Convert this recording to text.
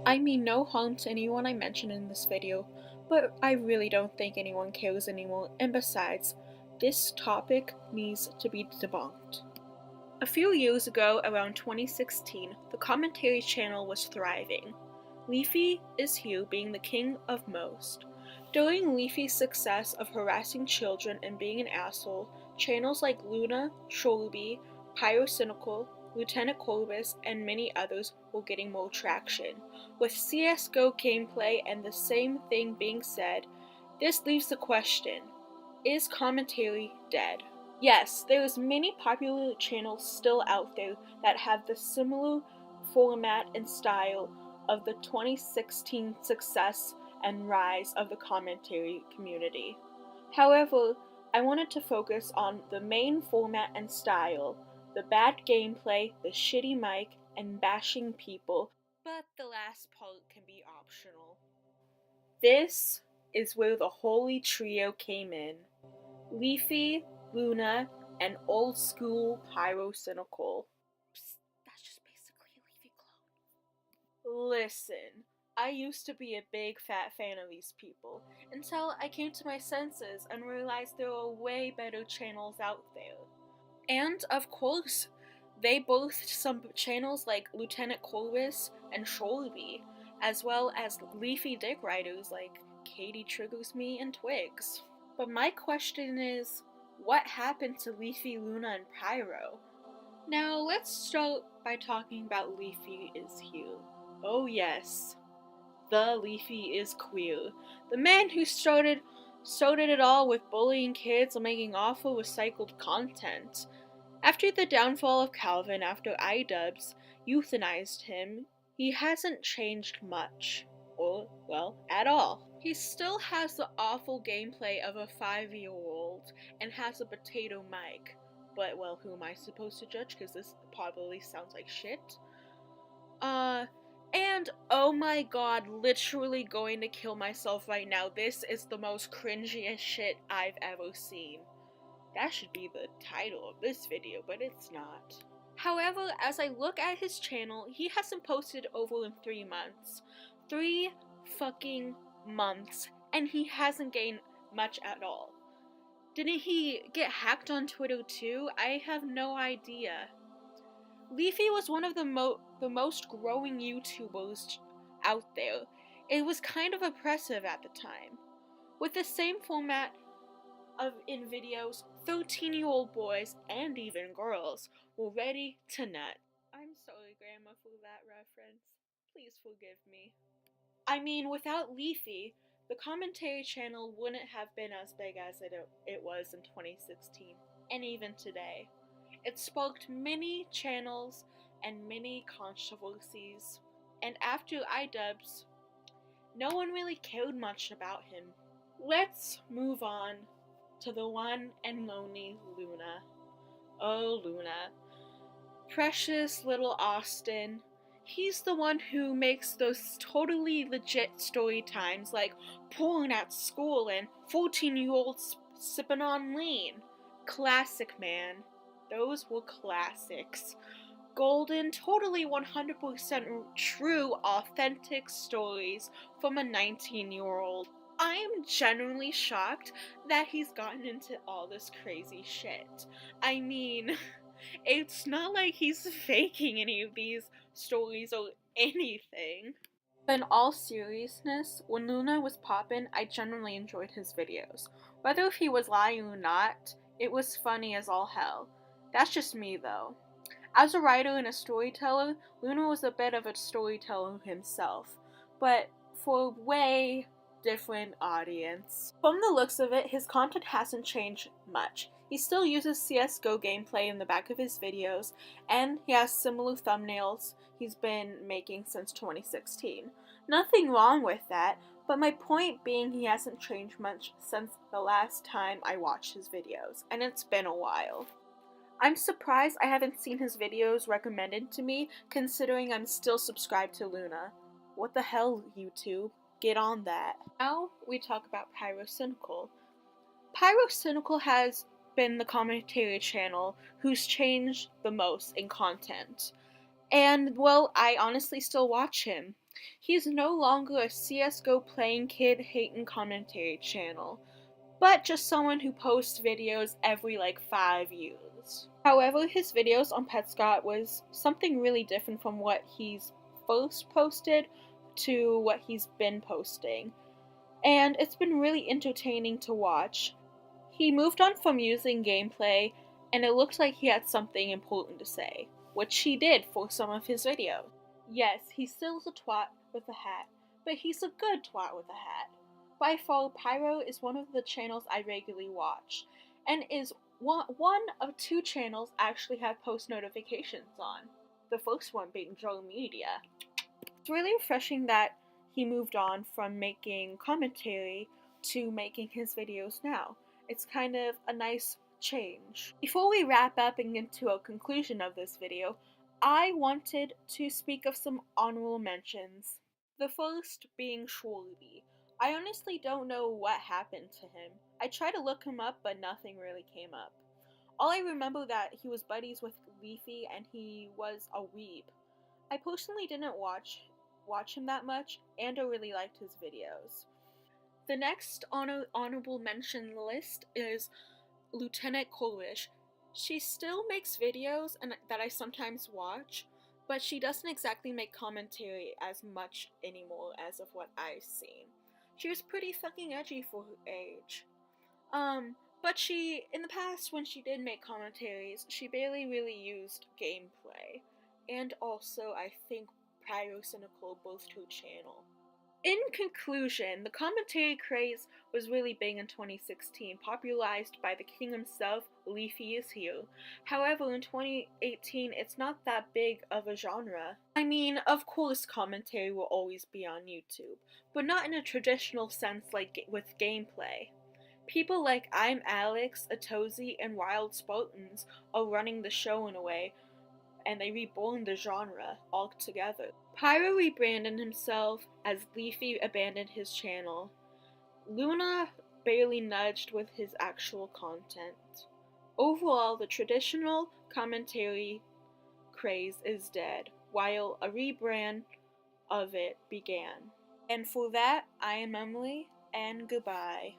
I mean no harm to anyone I mention in this video, but I really don't think anyone cares anymore, and besides, this topic needs to be debunked. A few years ago, around 2016, the commentary channel was thriving. Leafy is here being the king of most. During Leafy's success of harassing children and being an asshole, channels like Luna, Shorubi, Pyrocynical, Lieutenant Corvus, and many others were getting more traction. With CSGO gameplay and the same thing being said, this leaves the question, is commentary dead? Yes, there's many popular channels still out there that have the similar format and style of the 2016 success and rise of the commentary community. However, I wanted to focus on the main format and style, the bad gameplay, the shitty mic, and bashing people, but the last part can be optional. This is where the holy trio came in. Leafy, Luna, and old school Pyrocynical. Psst, that's just basically a Leafy clone. Listen, I used to be a big fat fan of these people, until I came to my senses and realized there are way better channels out there. And of course, they boast some channels like Lieutenant Corvus and Shorubi, as well as leafy dick riders like Katie Triggers Me and Twigs. But my question is, what happened to Leafy, Luna, and Pyro? Now let's start by talking about Leafy is here. Oh yes, the Leafy is queer. The man who started it all with bullying kids and making awful recycled content. After the downfall of Calvin after iDubbbz euthanized him, he hasn't changed much. Or, well, at all. He still has the awful gameplay of a 5-year-old and has a potato mic. But, well, who am I supposed to judge? Because this probably sounds like shit. And oh my god, literally going to kill myself right now. This is the most cringiest shit I've ever seen. That should be the title of this video, but it's not. However, as I look at his channel, he hasn't posted over in 3 months. 3 fucking months, and he hasn't gained much at all. Didn't he get hacked on Twitter too? I have no idea. Leafy was one of the most growing YouTubers out there. It was kind of oppressive at the time. With the same format in videos, 13-year-old boys and even girls were ready to nut. I'm sorry, Grandma, for that reference. Please forgive me. I mean, without Leafy, the commentary channel wouldn't have been as big as it was in 2016, and even today. It sparked many channels and many controversies, and after iDubbbz, no one really cared much about him. Let's move on to the one and only Luna. Oh, Luna. Precious little Austin. He's the one who makes those totally legit story times like porn at school and 14-year-olds sipping on lean. Classic, man. Those were classics. Golden, totally 100% true, authentic stories from a 19-year-old. I am genuinely shocked that he's gotten into all this crazy shit. I mean, it's not like he's faking any of these stories or anything. But in all seriousness, when Luna was poppin', I genuinely enjoyed his videos. Whether if he was lying or not, it was funny as all hell. That's just me though. As a writer and a storyteller, Luna was a bit of a storyteller himself, but for a way different audience. From the looks of it, his content hasn't changed much. He still uses CSGO gameplay in the back of his videos, and he has similar thumbnails he's been making since 2016. Nothing wrong with that, but my point being he hasn't changed much since the last time I watched his videos, and it's been a while. I'm surprised I haven't seen his videos recommended to me, considering I'm still subscribed to Luna. What the hell, YouTube? Get on that. Now we talk about Pyrocynical. Pyrocynical has been the commentary channel who's changed the most in content. And, well, I honestly still watch him. He's no longer a CSGO playing kid hate and commentary channel, but just someone who posts videos every like 5 years. However, his videos on PetScott was something really different from what he's first posted to what he's been posting, and it's been really entertaining to watch. He moved on from using gameplay, and it looks like he had something important to say, which he did for some of his videos. Yes, he still's a twat with a hat, but he's a good twat with a hat. By far, Pyro is one of the channels I regularly watch, and is one of two channels I actually have post notifications on. The first one being Joe Media. It's really refreshing that he moved on from making commentary to making his videos now. It's kind of a nice change. Before we wrap up and get to a conclusion of this video, I wanted to speak of some honorable mentions. The first being Schwalby. I honestly don't know what happened to him. I tried to look him up, but nothing really came up. All I remember that he was buddies with Leafy and he was a weeb. I personally didn't watch him that much, and I really liked his videos. The next honorable mention list is Lieutenant Coleridge. She still makes videos and that I sometimes watch, but she doesn't exactly make commentary as much anymore as of what I've seen. She was pretty fucking edgy for her age. But in the past, when she did make commentaries, she barely really used gameplay. And also, I think Pyrocynical boosted her channel. In conclusion, the commentary craze was really big in 2016, popularized by the king himself, Leafy is here. However, in 2018, it's not that big of a genre. I mean, of course commentary will always be on YouTube, but not in a traditional sense like with gameplay. People like I'm Alex, Atozy, and Wild Spartans are running the show in a way, and they reborn the genre altogether. Pyro rebranded himself as Leafy abandoned his channel. Luna barely nudged with his actual content. Overall, the traditional commentary craze is dead, while a rebrand of it began. And for that, I am Emily, and goodbye.